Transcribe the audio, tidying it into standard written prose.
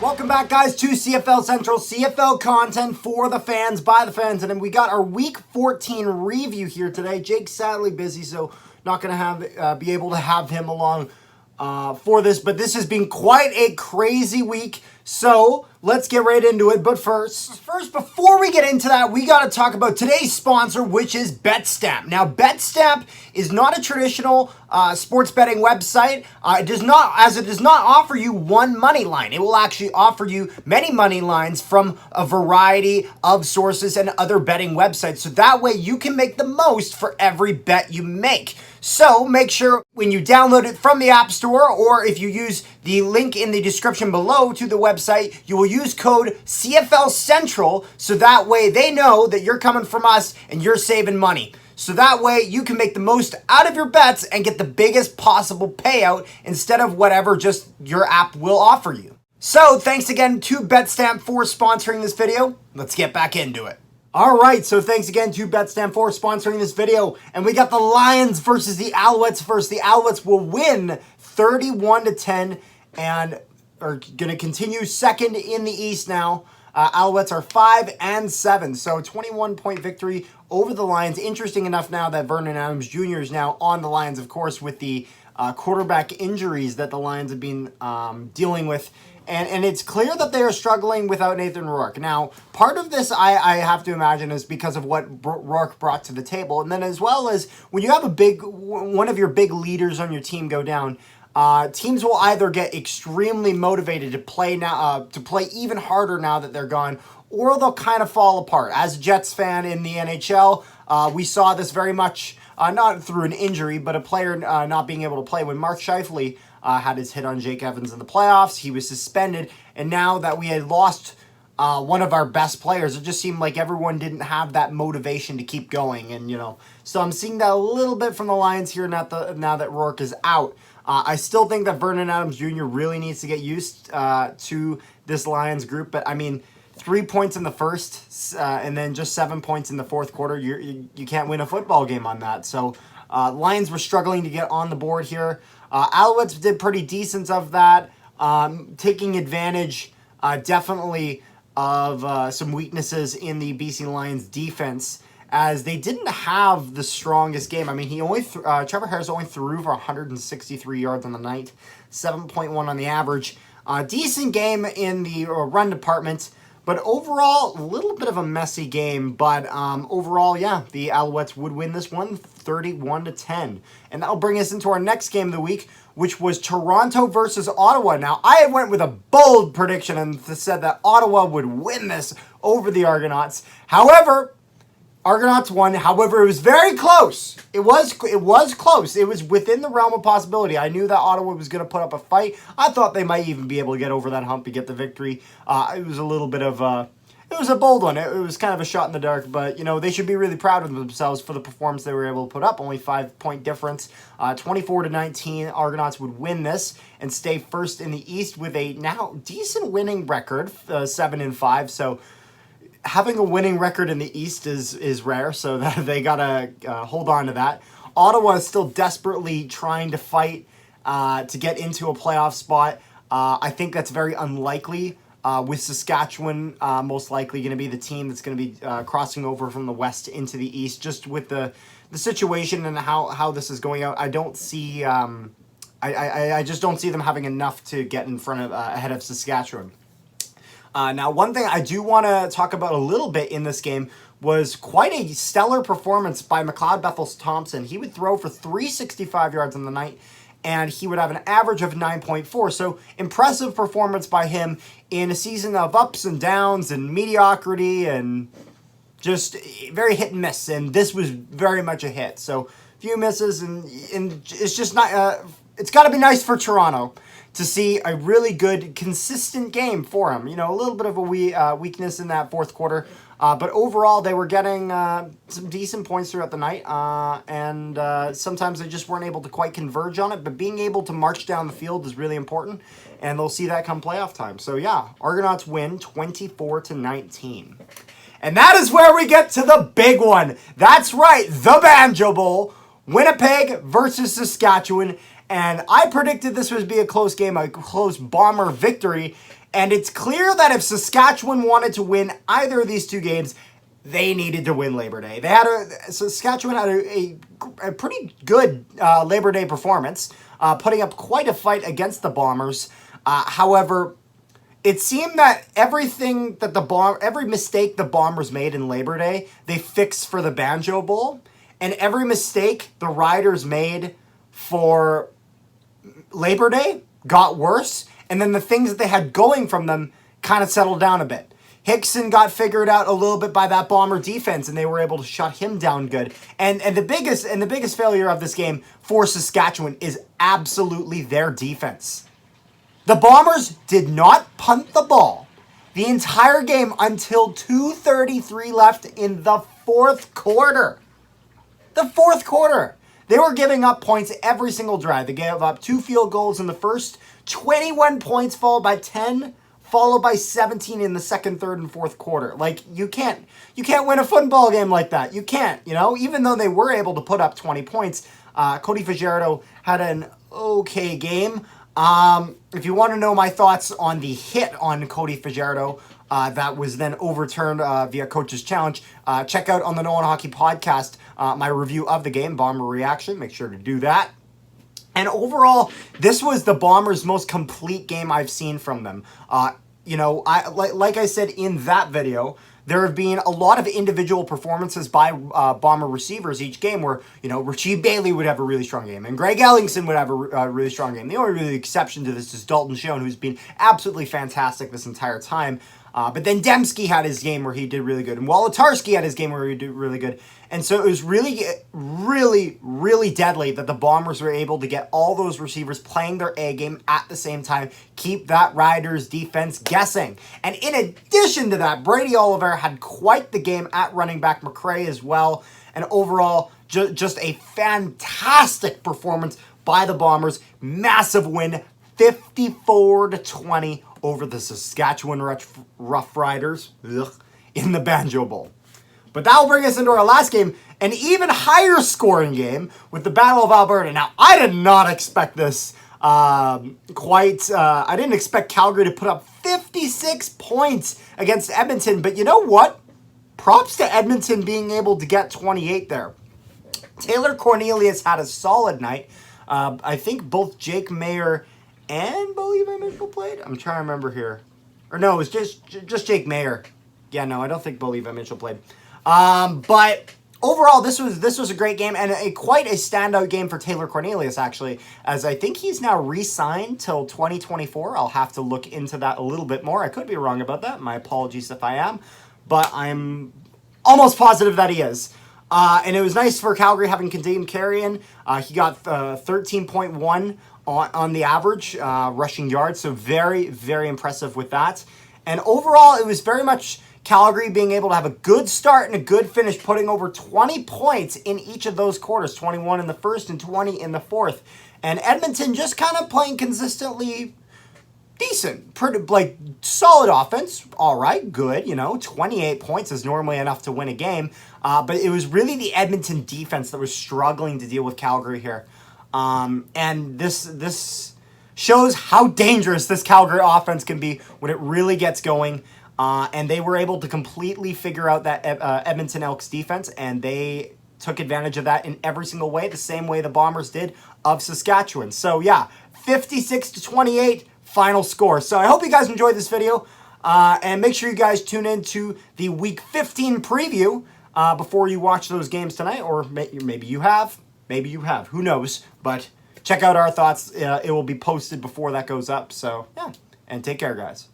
Welcome back, guys, to CFL Central, CFL content for the fans, by the fans, and then we got our Week 14 review here today. Jake's sadly busy, so not going to be able to have him along for this, but this has been quite a crazy week, so let's get right into it. But first, before we get into that, we got to talk about today's sponsor, which is BetStamp. Now, BetStamp is not a traditional sports betting website. It does not offer you one money line. It will actually offer you many money lines from a variety of sources and other betting websites, so that way you can make the most for every bet you make. So make sure when you download it from the App Store, or if you use the link in the description below to the website, you will use code CFL Central, so that way they know that you're coming from us and you're saving money. So that way you can make the most out of your bets and get the biggest possible payout instead of whatever just your app will offer you. So thanks again to BetStamp for sponsoring this video. Let's get back into it. All right, so thanks again to BetStamp for sponsoring this video. And we got the Lions versus the Alouettes first. The Alouettes will win 31-10 and are going to continue second in the East now. Alouettes are 5-7, so 21-point victory over the Lions. Interesting enough now that Vernon Adams Jr. is now on the Lions, of course, with the quarterback injuries that the Lions have been dealing with. And it's clear that they are struggling without Nathan Rourke. Now, part of this, I have to imagine, is because of what Rourke brought to the table. And then as well as when you have one of your big leaders on your team go down, teams will either get extremely motivated to play now, to play even harder now that they're gone, or they'll kind of fall apart. As a Jets fan in the NHL, we saw this very much, not through an injury, but a player not being able to play. When Mark Scheifele had his hit on Jake Evans in the playoffs, he was suspended, and now that we had lost one of our best players, it just seemed like everyone didn't have that motivation to keep going, and so I'm seeing that a little bit from the Lions here now that Rourke is out. I still think that Vernon Adams Jr. really needs to get used to this Lions group, but I mean, 3 points in the first and then just 7 points in the fourth quarter, you can't win a football game on that. So Lions were struggling to get on the board here. Alouettes did pretty decent of that, taking advantage definitely of some weaknesses in the BC Lions defense, as they didn't have the strongest game. I mean, Trevor Harris only threw for 163 yards on the night, 7.1 on the average. Decent game in the run department, but overall, a little bit of a messy game. But overall, yeah, the Alouettes would win this one 31-10. And that'll bring us into our next game of the week, which was Toronto versus Ottawa. Now, I went with a bold prediction and said that Ottawa would win this over the Argonauts. However, Argonauts won. However, it was very close. It was close. It was within the realm of possibility. I knew that Ottawa was going to put up a fight. I thought they might even be able to get over that hump and get the victory. It was a little bit of it was a bold one. It was kind of a shot in the dark, but they should be really proud of themselves for the performance they were able to put up. Only 5-point difference, 24-19. Argonauts would win this and stay first in the East with a now decent winning record, 7-5. So having a winning record in the East is rare, so that they gotta hold on to that. Ottawa is still desperately trying to fight to get into a playoff spot. I think that's very unlikely, with Saskatchewan most likely going to be the team that's going to be crossing over from the West into the East, just with the situation and how this is going out. I don't see I just don't see them having enough to get in front of ahead of Saskatchewan. Now, one thing I do want to talk about a little bit in this game was quite a stellar performance by McLeod Bethels-Thompson. He would throw for 365 yards on the night, and he would have an average of 9.4. So impressive performance by him in a season of ups and downs and mediocrity and just very hit and miss. And this was very much a hit. So few misses, and it's just not. It's got to be nice for Toronto to see a really good, consistent game for him. A little bit of a weakness in that fourth quarter. But overall, they were getting some decent points throughout the night. And sometimes they just weren't able to quite converge on it. But being able to march down the field is really important. And they'll see that come playoff time. So yeah, Argonauts win 24-19. And that is where we get to the big one. That's right, the Banjo Bowl. Winnipeg versus Saskatchewan. And I predicted this would be a close game, a close Bomber victory. And it's clear that if Saskatchewan wanted to win either of these two games, they needed to win Labor Day. Saskatchewan had a pretty good Labor Day performance, putting up quite a fight against the Bombers. However, it seemed that every mistake the Bombers made in Labor Day, they fixed for the Banjo Bowl. And every mistake the Riders made for Labor Day got worse. And then the things that they had going from them kind of settled down a bit. Hickson got figured out a little bit by that Bomber defense, and they were able to shut him down good. And the biggest failure of this game for Saskatchewan is absolutely their defense. The Bombers did not punt the ball the entire game until 2:33 left in the fourth quarter. The fourth quarter. They were giving up points every single drive. They gave up 2 field goals in the first, 21 points followed by 10, followed by 17 in the second, third, and fourth quarter. Like, you can't win a football game like that. You can't, even though they were able to put up 20 points. Cody Fajardo had an okay game. If you want to know my thoughts on the hit on Cody Fajardo, that was then overturned via Coach's Challenge, check out on the No One Hockey podcast my review of the game, Bomber Reaction. Make sure to do that. And overall, this was the Bombers' most complete game I've seen from them. Like I said in that video, there have been a lot of individual performances by Bomber receivers each game where, Rasheed Bailey would have a really strong game and Greg Ellingson would have a really strong game. The only really exception to this is Dalton Schoen, who's been absolutely fantastic this entire time. But then Dembski had his game where he did really good. And Wolotarski had his game where he did really good. And so it was really, really, really deadly that the Bombers were able to get all those receivers playing their A game at the same time, keep that Riders defense guessing. And in addition to that, Brady Oliver had quite the game at running back, McCray as well. And overall, just a fantastic performance by the Bombers. Massive win, 54-20 over the Saskatchewan Rough Riders in the Banjo Bowl. But that will bring us into our last game, an even higher scoring game with the Battle of Alberta. Now, I did not expect this I didn't expect Calgary to put up 56 points against Edmonton, but you know what? Props to Edmonton being able to get 28 there. Taylor Cornelius had a solid night. I think both Jake Mayer and Bo Levi Mitchell played. I'm trying to remember here. Or no, it was just Jake Mayer. Yeah, no, I don't think Bo Levi Mitchell played. But overall, this was a great game and quite a standout game for Taylor Cornelius, actually, as I think he's now re-signed till 2024. I'll have to look into that a little bit more. I could be wrong about that. My apologies if I am. But I'm almost positive that he is. And it was nice for Calgary having Kadeem Carrion. He got 13.1 on the average rushing yards, so very, very impressive with that. And overall, it was very much Calgary being able to have a good start and a good finish, putting over 20 points in each of those quarters, 21 in the first and 20 in the fourth. And Edmonton just kind of playing consistently decent, pretty solid offense. All right, good. 28 points is normally enough to win a game. But it was really the Edmonton defense that was struggling to deal with Calgary here. And this shows how dangerous this Calgary offense can be when it really gets going. And they were able to completely figure out that Edmonton Elks defense, and they took advantage of that in every single way, the same way the Bombers did of Saskatchewan. So yeah, 56-28 final score. So I hope you guys enjoyed this video, and make sure you guys tune in to the Week 15 preview before you watch those games tonight, or maybe you have, who knows, but check out our thoughts. It will be posted before that goes up. So yeah, and take care, guys.